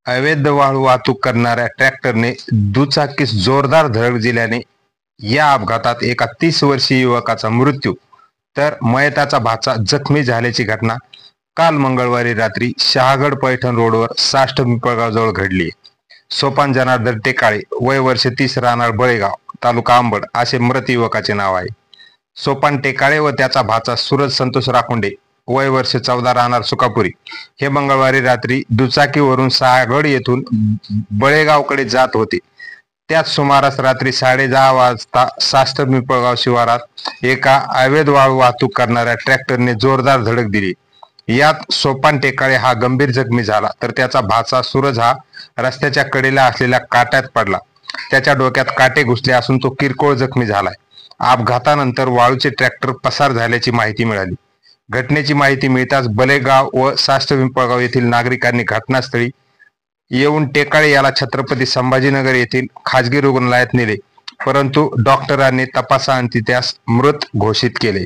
अवैध वाळू वाहतूक करणाऱ्या ट्रॅक्टरने दुचाकीस जोरदार धडक दिल्याने या अपघातात एका 30 वर्षीय युवकाचा मृत्यू तर मयताचा भाचा जखमी झाल्याची घटना काल मंगळवारी रात्री शहागड पैठण रोडवर साष्ट पिंपळगाव जवळ घडली. सोपान जनार्दन टेकाळे वय वर्ष 30 राहणार बळेगाव तालुका अंबड असे मृत युवकाचे नाव आहे. सोपान टेकाळे व त्याचा भाचा सूरज संतोष राखुंडे वय वर्ष 14 राहणार सुकापुरी हे मंगळवारी रात्री दुचाकीवरून शहागड येथून बळेगावकडे जात होते. त्याच सुमारास रात्री 10:30 वाजता साष्ट पिंपळगाव शिवारात एका अवैध वाळू वाहतूक करणाऱ्या ट्रॅक्टरने जोरदार धडक दिली. यात सोपान टेकाळे हा गंभीर जखमी झाला तर त्याचा भाचा सूरज हा रस्त्याच्या कडेला असलेल्या काट्यात पडला. त्याच्या डोक्यात काटे घुसले असून तो किरकोळ जखमी झालाय. अपघातानंतर वाळूचे ट्रॅक्टर पसार झाल्याची माहिती मिळाली. घटनेची माहिती मिळताच बलेगाव व साष्ट पिंपळगाव येथील नागरिकांनी घटनास्थळी येऊन टेकाळे याला छत्रपती संभाजीनगर येथील खाजगी रुग्णालयात नेले, परंतु डॉक्टरांनी तपासाअंती त्यास मृत घोषित केले.